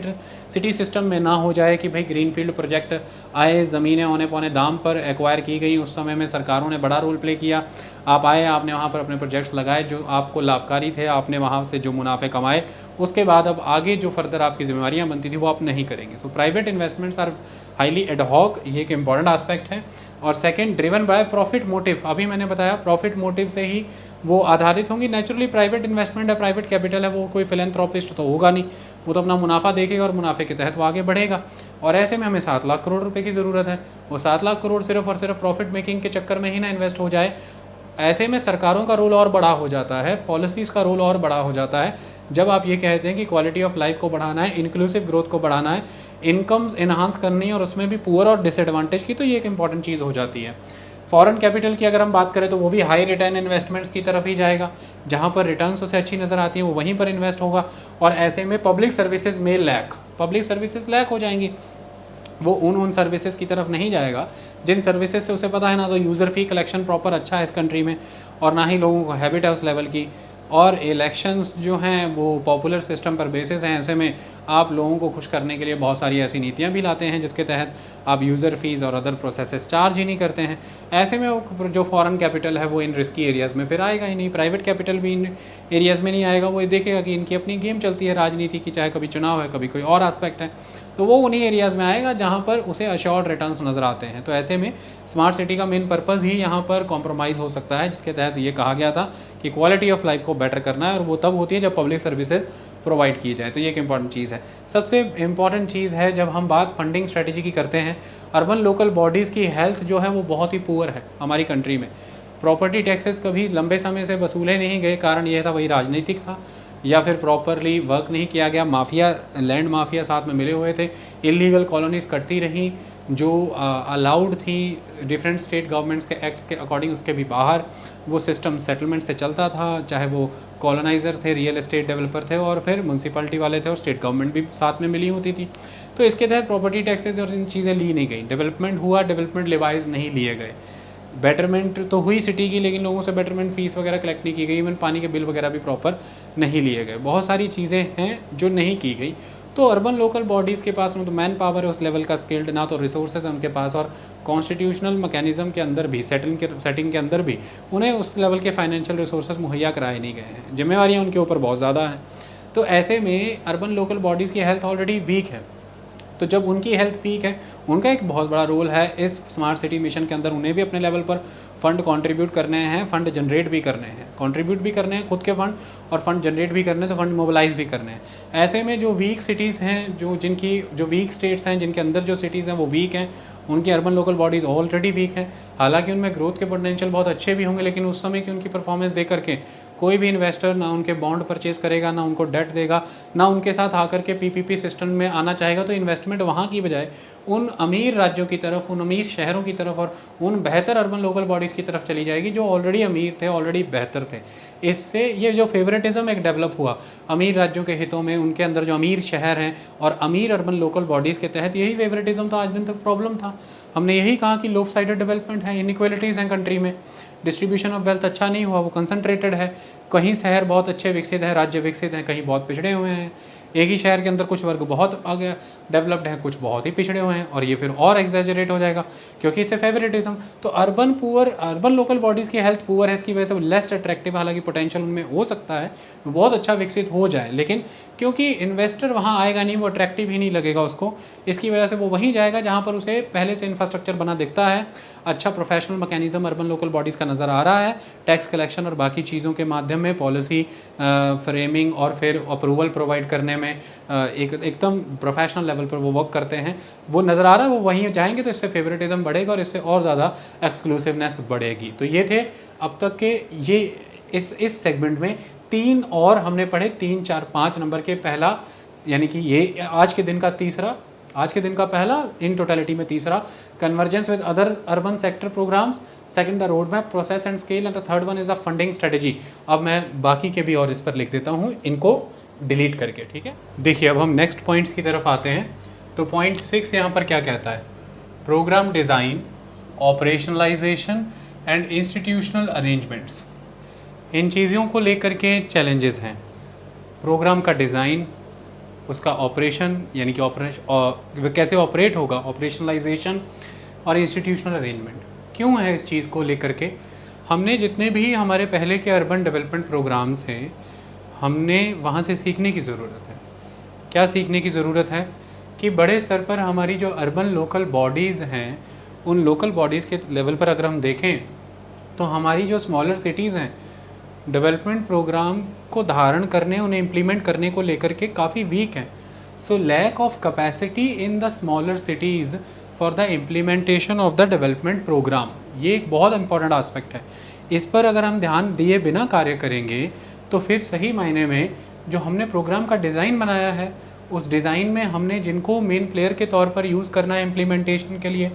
सिटी सिस्टम में ना हो जाए कि भाई ग्रीनफील्ड प्रोजेक्ट आए, ज़मीनें औने पौने दाम पर एक्वायर की गई, उस समय में सरकारों ने बड़ा रोल प्ले किया, आप आए, आपने वहाँ पर अपने प्रोजेक्ट्स लगाए जो आपको लाभकारी थे, आपने वहाँ से जो मुनाफे कमाए, उसके बाद अब आगे जो फर्दर आपकी जिम्मेवारियाँ बनती थी वो आप नहीं करेंगे। तो private investments are highly ad hoc, ये एक इंपॉर्टेंट आस्पेक्ट है। और second, driven by profit motive, अभी मैंने बताया प्रॉफिट मोटिव से ही वो आधारित होंगी। नेचुरली प्राइवेट इन्वेस्टमेंट है, प्राइवेट कैपिटल है, वो कोई फिलैंथ्रोपिस्ट तो होगा नहीं, वो तो अपना मुनाफा देखेगा और मुनाफे के तहत वो आगे बढ़ेगा। और ऐसे में हमें 7 लाख करोड़ रुपए की ज़रूरत है। वो 7 लाख करोड़ सिर्फ और सिर्फ प्रॉफिट मेकिंग के चक्कर में ही ना इन्वेस्ट हो जाए। ऐसे में सरकारों का रोल और बड़ा हो जाता है, पॉलिसीज़ का रोल और बड़ा हो जाता है। जब आप ये कहते हैं कि क्वालिटी ऑफ लाइफ को बढ़ाना है, इंक्लूसिव ग्रोथ को बढ़ाना है, इनकम्स इन्हांस करनी है, और उसमें भी पुअर और डिसएडवांटेज की, तो ये एक इंपॉर्टेंट चीज़ हो जाती है। फॉरेन कैपिटल की अगर हम बात करें तो वो भी हाई रिटर्न इन्वेस्टमेंट्स की तरफ ही जाएगा, जहाँ पर रिटर्न्स उसे अच्छी नज़र आती है वो वहीं पर इन्वेस्ट होगा। और ऐसे में पब्लिक सर्विसेज लैक हो जाएंगी, वो उन सर्विसेज की तरफ नहीं जाएगा जिन सर्विसेज से उसे पता है ना तो यूज़र फी कलेक्शन प्रॉपर अच्छा है इस कंट्री में, और ना ही लोगों को हैबिट है उस लेवल की, और इलेक्शंस जो हैं वो पॉपुलर सिस्टम पर बेसिस हैं। ऐसे में आप लोगों को खुश करने के लिए बहुत सारी ऐसी नीतियां भी लाते हैं जिसके तहत आप यूज़र फीस और अदर प्रोसेसेस चार्ज ही नहीं करते हैं। ऐसे में वो जो फॉरेन कैपिटल है वो इन रिस्की एरियाज़ में फिर आएगा ही नहीं, प्राइवेट कैपिटल भी इन एरियाज़ में नहीं आएगा। वो देखेगा कि इनकी अपनी गेम चलती है राजनीति की, चाहे कभी चुनाव है कभी कोई और एस्पेक्ट है, तो वो उन्हीं एरियाज़ में आएगा जहाँ पर उसे अश्योर्ड रिटर्न्स नज़र आते हैं। तो ऐसे में स्मार्ट सिटी का मेन पर्पज़ ही यहाँ पर कॉम्प्रोमाइज़ हो सकता है, जिसके तहत ये कहा गया था कि क्वालिटी ऑफ लाइफ को बेटर करना है, और वो तब होती है जब पब्लिक सर्विसेज प्रोवाइड की जाए। तो ये एक इंपॉर्टेंट चीज़ है। सबसे इंपॉर्टेंट चीज़ है जब हम बात फंडिंग स्ट्रेटजी की करते हैं, अर्बन लोकल बॉडीज़ की हेल्थ जो है वो बहुत ही पुअर है हमारी कंट्री में। प्रॉपर्टी टैक्सेस कभी लंबे समय से वसूले नहीं गए, कारण यह था वही राजनीतिक था, या फिर प्रॉपरली वर्क नहीं किया गया, माफिया लैंड माफिया साथ में मिले हुए थे, इलीगल कॉलोनीज कटती रहीं जो अलाउड थी डिफरेंट स्टेट गवर्नमेंट्स के एक्ट्स के अकॉर्डिंग, उसके भी बाहर वो सिस्टम सेटलमेंट से चलता था, चाहे वो कॉलोनाइज़र थे, रियल एस्टेट डेवलपर थे, और फिर म्यूनसिपैलिटी वाले थे, और स्टेट गवर्नमेंट भी साथ में मिली होती थी। तो इसके तहत प्रॉपर्टी टैक्सेस और इन चीज़ें ली नहीं गई, डेवलपमेंट हुआ, डेवलपमेंट लिवाइज नहीं लिए गए। बेटरमेंट तो हुई सिटी की, लेकिन लोगों से बेटरमेंट फ़ीस वगैरह कलेक्ट नहीं की गई, इवन पानी के बिल वगैरह भी प्रॉपर नहीं लिए गए। बहुत सारी चीज़ें हैं जो नहीं की गई। तो अर्बन लोकल बॉडीज़ के पास ना तो मैन पावर है उस लेवल का स्किल्ड, ना तो रिसोर्सेज है उनके पास, और कॉन्स्टिट्यूशनल मैकेनिज़्म के अंदर भी सेटिंग के अंदर भी उन्हें उस लेवल के फाइनेंशियल रिसोर्सेज मुहैया कराए नहीं गए हैं। जिम्मेवारियाँ उनके ऊपर बहुत ज़्यादा हैं। तो ऐसे में अर्बन लोकल बॉडीज़ की हेल्थ ऑलरेडी वीक है। तो जब उनकी हेल्थ वीक है, उनका एक बहुत बड़ा रोल है इस स्मार्ट सिटी मिशन के अंदर, उन्हें भी अपने लेवल पर फंड कंट्रीब्यूट करने हैं, फंड जनरेट भी करने हैं, कंट्रीब्यूट भी करने हैं खुद के फंड, और फंड जनरेट भी करने हैं, तो फंड मोबिलाइज भी करने हैं। ऐसे में जो वीक सिटीज़ हैं, जो वीक स्टेट्स हैं, जिनके अंदर जो सिटीज़ हैं वो वीक हैं, उनकी urban local bodies already weak हैं। हालांकि उनमें ग्रोथ के पोटेंशियल बहुत अच्छे भी होंगे, लेकिन उस समय की उनकी परफॉर्मेंस देख करके कोई भी इन्वेस्टर ना उनके बॉन्ड परचेज करेगा, ना उनको डेट देगा, ना उनके साथ आकर के पीपीपी सिस्टम में आना चाहेगा। तो इन्वेस्टमेंट वहाँ की बजाय उन अमीर राज्यों की तरफ, उन अमीर शहरों की तरफ, और उन बेहतर अर्बन लोकल बॉडीज़ की तरफ चली जाएगी जो ऑलरेडी अमीर थे, ऑलरेडी बेहतर थे। इससे ये जो फेवरेटिज्म एक डेवलप हुआ अमीर राज्यों के हितों में, उनके अंदर जो अमीर शहर हैं और अमीर अर्बन लोकल बॉडीज़ के तहत, यही फेवरेटिज्म तो आज दिन तक प्रॉब्लम था। हमने यही कहा कि लोप साइडेड डेवलपमेंट है, इनइक्वालिटीज़ हैं कंट्री में, डिस्ट्रीब्यूशन ऑफ वेल्थ अच्छा नहीं हुआ, वो कंसंट्रेटेड है। कहीं शहर बहुत अच्छे विकसित हैं, राज्य विकसित हैं, कहीं बहुत पिछड़े हुए हैं। एक ही शहर के अंदर कुछ वर्ग बहुत आगे डेवलप्ड है, कुछ बहुत ही पिछड़े हुए हैं, और ये फिर और एग्जैजरेट हो जाएगा क्योंकि इससे फेवरेटिज्म। तो अर्बन लोकल बॉडीज़ की हेल्थ पुअर है, इसकी वजह से वो लेस अट्रैक्टिव, हालांकि पोटेंशियल उनमें हो सकता है बहुत अच्छा विकसित हो जाए, लेकिन क्योंकि इन्वेस्टर वहाँ आएगा नहीं, वो अट्रैक्टिव ही नहीं लगेगा उसको, इसकी वजह से वो वहीं जाएगा जहाँ पर उसे पहले से इंफ्रास्ट्रक्चर बना दिखता है, अच्छा professional mechanism urban local bodies का नज़र आ रहा है, टैक्स कलेक्शन और बाकी चीज़ों के माध्यम में पॉलिसी फ्रेमिंग और फिर अप्रूवल प्रोवाइड करने में एकदम प्रोफेशनल लेवल पर वो वर्क करते हैं, वो नज़र आ रहा है, वो वहीं जाएंगे। तो इससे फेवरेटिज्म बढ़ेगा और इससे और ज़्यादा एक्सक्लूसिवनेस बढ़ेगी। तो ये थे अब तक के ये इस सेगमेंट में 3 और हमने पढ़े, 3, 4, 5 नंबर के पहला, यानी कि ये आज के दिन का पहला, इन टोटलिटी में तीसरा, convergence with other urban sector programs, second the road map, process and scale, and the third one is the funding strategy. अब मैं बाकी के भी और इस पर लिख देता हूँ, इनको डिलीट करके, ठीक है। देखिए अब हम नेक्स्ट पॉइंट्स की तरफ आते हैं। तो पॉइंट 6 यहाँ पर क्या कहता है, program design, operationalization and institutional arrangements. इन चीज़ों को लेकर के चैलेंजेस हैं। प्रोग्राम का डिज़ाइन, उसका ऑपरेशन यानी कि कैसे ऑपरेट होगा, ऑपरेशनलाइजेशन और इंस्टीट्यूशनल अरेंजमेंट। क्यों है इस चीज़ को लेकर के, हमने जितने भी हमारे पहले के अर्बन डेवलपमेंट प्रोग्राम्स थे, हमने वहाँ से सीखने की ज़रूरत है। क्या सीखने की ज़रूरत है कि बड़े स्तर पर हमारी जो अर्बन लोकल बॉडीज़ हैं, उन लोकल बॉडीज़ के लेवल पर अगर हम देखें तो हमारी जो स्मॉलर सिटीज़ हैं, डेवलपमेंट प्रोग्राम को धारण करने, उन्हें इम्प्लीमेंट करने को लेकर के काफ़ी वीक हैं। So lack of capacity in the smaller cities for the implementation of the development program, ये एक बहुत इंपॉर्टेंट आस्पेक्ट है। इस पर अगर हम ध्यान दिए बिना कार्य करेंगे तो फिर सही मायने में जो हमने प्रोग्राम का डिज़ाइन बनाया है, उस डिज़ाइन में हमने जिनको मेन प्लेयर के तौर पर यूज़ करना है इम्प्लीमेंटेशन के लिए,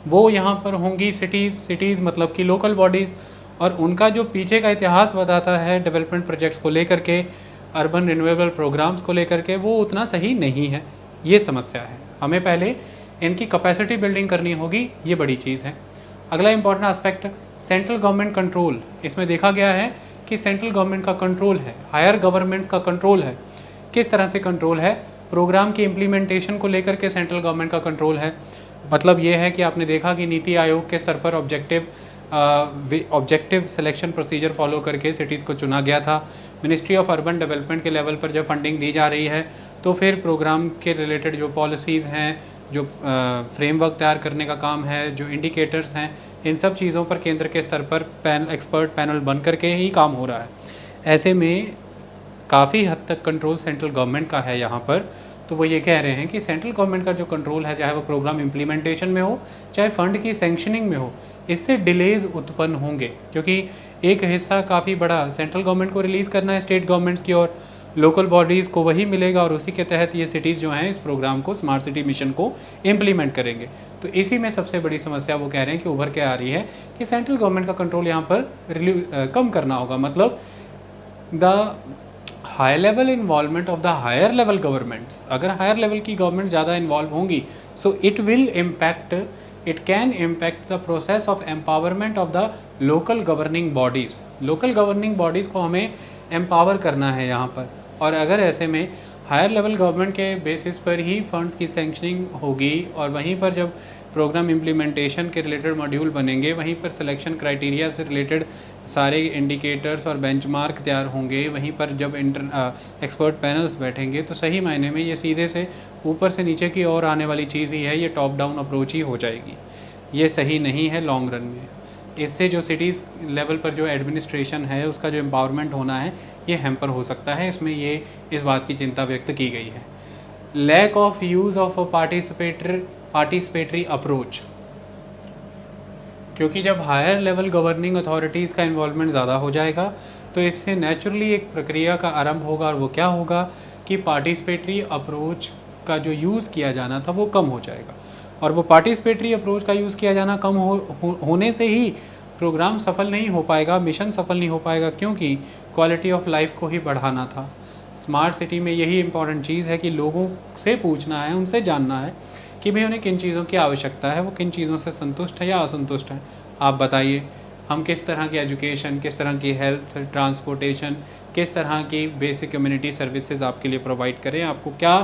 वो यहाँ पर होंगी सिटीज़ मतलब कि लोकल बॉडीज़, और उनका जो पीछे का इतिहास बताता है डेवलपमेंट प्रोजेक्ट्स को लेकर के, अर्बन रिन्यूएबल प्रोग्राम्स को लेकर के, वो उतना सही नहीं है। ये समस्या है। हमें पहले इनकी कैपेसिटी बिल्डिंग करनी होगी, ये बड़ी चीज़ है। अगला important aspect central government control. इसमें देखा गया है कि सेंट्रल गवर्नमेंट का कंट्रोल है, हायर गवर्नमेंट्स का कंट्रोल है। किस तरह से कंट्रोल है? प्रोग्राम की इम्प्लीमेंटेशन को लेकर के सेंट्रल गवर्नमेंट का कंट्रोल है। मतलब ये है कि आपने देखा कि नीति आयोग के स्तर पर ऑब्जेक्टिव सिलेक्शन प्रोसीजर फॉलो करके सिटीज़ को चुना गया था। मिनिस्ट्री ऑफ अर्बन डेवलपमेंट के लेवल पर जब फंडिंग दी जा रही है तो फिर प्रोग्राम के रिलेटेड जो पॉलिसीज़ हैं, जो फ्रेमवर्क तैयार करने का काम है, जो इंडिकेटर्स हैं, इन सब चीज़ों पर केंद्र के स्तर पर एक्सपर्ट पैनल बन करके ही काम हो रहा है। ऐसे में काफ़ी हद तक कंट्रोल सेंट्रल गवर्नमेंट का है यहाँ पर। तो वो ये कह रहे हैं कि सेंट्रल गवर्नमेंट का जो कंट्रोल है, चाहे वो प्रोग्राम इम्प्लीमेंटेशन में हो, चाहे फंड की सैंक्शनिंग में हो, इससे डिलेज उत्पन्न होंगे, क्योंकि एक हिस्सा काफ़ी बड़ा सेंट्रल गवर्नमेंट को रिलीज़ करना है स्टेट गवर्नमेंट्स की, और लोकल बॉडीज़ को वही मिलेगा, और उसी के तहत ये सिटीज़ जो हैं इस प्रोग्राम को, स्मार्ट सिटी मिशन को इम्प्लीमेंट करेंगे। तो इसी में सबसे बड़ी समस्या वो कह रहे हैं कि उभर के आ रही है कि सेंट्रल गवर्नमेंट का कंट्रोल यहाँ पर कम करना होगा। मतलब the high level involvement of the higher level governments, अगर हायर लेवल की गवर्नमेंट ज़्यादा इन्वॉल्व होंगी, so it can impact the process of empowerment of the local governing bodies. Local governing bodies को हमें एम्पावर करना है यहाँ पर, और अगर ऐसे में हायर लेवल गवर्नमेंट के बेसिस पर ही फंड्स की सैंक्शनिंग होगी, और वहीं पर जब प्रोग्राम इम्प्लीमेंटेशन के रिलेटेड मॉड्यूल बनेंगे, वहीं पर सिलेक्शन क्राइटेरिया से रिलेटेड सारे इंडिकेटर्स और बेंचमार्क तैयार होंगे, वहीं पर जब एक्सपर्ट पैनल्स बैठेंगे, तो सही मायने में ये सीधे से ऊपर से नीचे की ओर आने वाली चीज़ ही है, ये टॉप डाउन अप्रोच ही हो जाएगी। ये सही नहीं है लॉन्ग रन में। इससे जो सिटीज़ लेवल पर जो एडमिनिस्ट्रेशन है, उसका जो एम्पावरमेंट होना है, ये हैम्पर हो सकता है। इसमें ये इस बात की चिंता व्यक्त की गई है। Lack of use of participatory approach, क्योंकि जब हायर लेवल गवर्निंग अथॉरिटीज़ का इन्वॉल्वमेंट ज़्यादा हो जाएगा, तो इससे नेचुरली एक प्रक्रिया का आरंभ होगा, और वो क्या होगा कि पार्टिसिपेटरी अप्रोच का जो यूज़ किया जाना था वो कम हो जाएगा, और वो पार्टिसिपेटरी अप्रोच का यूज़ किया जाना कम होने से ही प्रोग्राम सफल नहीं हो पाएगा, मिशन सफल नहीं हो पाएगा, क्योंकि क्वालिटी ऑफ लाइफ को ही बढ़ाना था। स्मार्ट सिटी में यही इंपॉर्टेंट चीज़ है कि लोगों से पूछना है, उनसे जानना है कि भाई उन्हें किन चीज़ों की आवश्यकता है, वो किन चीज़ों से संतुष्ट है या असंतुष्ट है। आप बताइए, हम किस तरह की एजुकेशन, किस तरह की हेल्थ, ट्रांसपोर्टेशन, किस तरह की बेसिक कम्युनिटी सर्विसेज आपके लिए प्रोवाइड करें, आपको क्या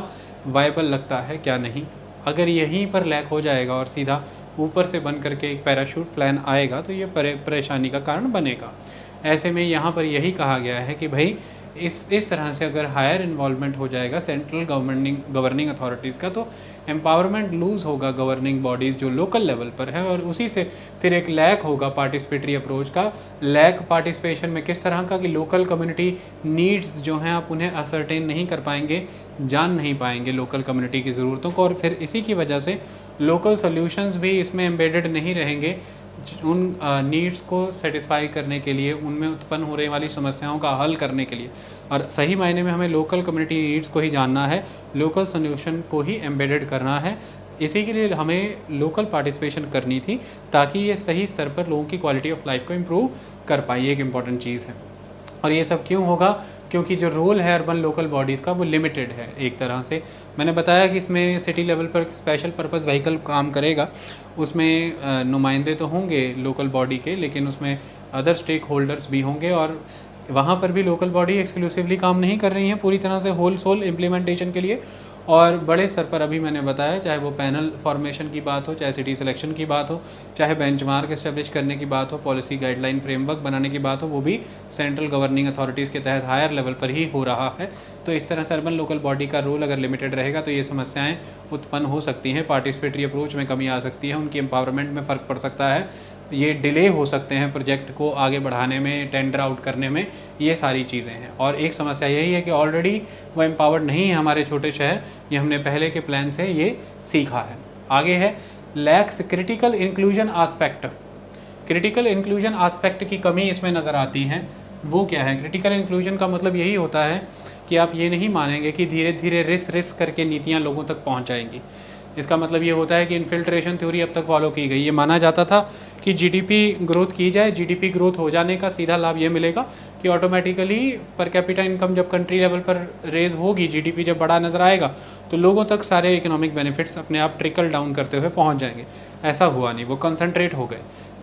वायबल लगता है, क्या नहीं। अगर यहीं पर लैक हो जाएगा और सीधा ऊपर से बन करके एक पैराशूट प्लान आएगा, तो ये परेशानी का कारण बनेगा। ऐसे में यहाँ पर यही कहा गया है कि भाई इस तरह से अगर हायर इन्वॉल्वमेंट हो जाएगा सेंट्रल गवर्निंग अथॉरिटीज़ का, तो एम्पावरमेंट लूज़ होगा गवर्निंग बॉडीज़ जो लोकल लेवल पर है, और उसी से फिर एक लैक होगा पार्टिसिपेटरी अप्रोच का। लैक पार्टिसिपेशन में किस तरह का कि लोकल कम्युनिटी नीड्स जो हैं आप उन्हें असरटेन नहीं कर पाएंगे, जान नहीं पाएंगे लोकल कम्युनिटी की ज़रूरतों को, और फिर इसी की वजह से लोकल सॉल्यूशंस भी इसमें एम्बेडेड नहीं रहेंगे उन नीड्स को सेटिस्फाई करने के लिए, उनमें उत्पन्न होने वाली समस्याओं का हल करने के लिए। और सही मायने में हमें लोकल कम्युनिटी नीड्स को ही जानना है, लोकल सोल्यूशन को ही एम्बेडेड करना है। इसी के लिए हमें लोकल पार्टिसिपेशन करनी थी, ताकि ये सही स्तर पर लोगों की क्वालिटी ऑफ लाइफ को इम्प्रूव कर पाए। एक इम्पॉर्टेंट चीज़ है। और ये सब क्यों होगा? क्योंकि जो रोल है अर्बन लोकल बॉडीज़ का वो लिमिटेड है एक तरह से। मैंने बताया कि इसमें सिटी लेवल पर स्पेशल पर्पस व्हीकल काम करेगा, उसमें नुमाइंदे तो होंगे लोकल बॉडी के, लेकिन उसमें अदर स्टेक होल्डर्स भी होंगे, और वहाँ पर भी लोकल बॉडी एक्सक्लूसिवली काम नहीं कर रही हैं पूरी तरह से होल सोल इम्प्लीमेंटेशन के लिए। और बड़े स्तर पर अभी मैंने बताया, चाहे वो पैनल फॉर्मेशन की बात हो, चाहे सिटी सिलेक्शन की बात हो, चाहे बेंचमार्क इस्टेब्लिश करने की बात हो, पॉलिसी गाइडलाइन फ्रेमवर्क बनाने की बात हो, वो भी सेंट्रल गवर्निंग अथॉरिटीज़ के तहत हायर लेवल पर ही हो रहा है। तो इस तरह से अर्बन लोकल बॉडी का रोल अगर लिमिटेड रहेगा तो ये समस्याएं उत्पन्न हो सकती हैं, पार्टिसिपेटरी अप्रोच में कमी आ सकती है, उनकी एम्पावरमेंट में फ़र्क पड़ सकता है, ये डिले हो सकते हैं प्रोजेक्ट को आगे बढ़ाने में, टेंडर आउट करने में, ये सारी चीज़ें हैं। और एक समस्या यही है कि ऑलरेडी वो एम्पावर्ड नहीं है हमारे छोटे शहर, ये हमने पहले के प्लान से ये सीखा है। आगे है lakhs critical inclusion aspect. Critical inclusion aspect की कमी इसमें नज़र आती है। वो क्या है? क्रिटिकल इंक्लूजन का मतलब यही होता है कि आप ये नहीं मानेंगे कि धीरे धीरे रिस करके नीतियाँ लोगों तक पहुँच जाएंगी। इसका मतलब ये होता है कि इन्फिल्ट्रेशन थ्योरी अब तक फॉलो की गई। ये माना जाता था कि जीडीपी ग्रोथ की जाए, जीडीपी ग्रोथ हो जाने का सीधा लाभ ये मिलेगा कि ऑटोमेटिकली पर कैपिटा इनकम जब कंट्री लेवल पर रेज होगी, जीडीपी जब बड़ा नज़र आएगा, तो लोगों तक सारे इकोनॉमिक बेनिफिट्स अपने आप ट्रिकल डाउन करते हुए पहुँच जाएंगे। ऐसा हुआ नहीं, वो कंसनट्रेट हो गए।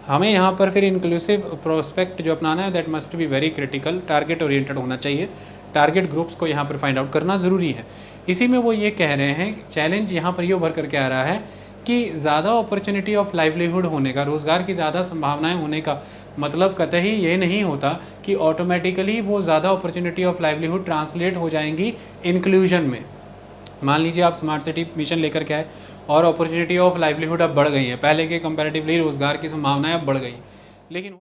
हमें यहाँ पर फिर इंक्लूसिव प्रोस्पेक्ट जो अपनाना है, that must be very critical, target oriented होना चाहिए। टारगेट ग्रुप्स को यहाँ पर फाइंड आउट करना ज़रूरी है। इसी में वो ये कह रहे हैं, चैलेंज यहाँ पर ये उभर करके आ रहा है कि ज़्यादा अपॉर्चुनिटी ऑफ लाइवलीहुड होने का, रोज़गार की ज़्यादा संभावनाएं होने का मतलब कतई ये नहीं होता कि ऑटोमेटिकली वो ज़्यादा अपॉर्चुनिटी ऑफ लाइवलीहुड ट्रांसलेट हो जाएंगी इंक्लूजन में। मान लीजिए आप स्मार्ट सिटी मिशन लेकर के आए और अपॉर्चुनिटी ऑफ लाइवलीहुड अब बढ़ गई है, पहले के कंपैरेटिवली रोज़गार की संभावनाएं अब बढ़ गई, लेकिन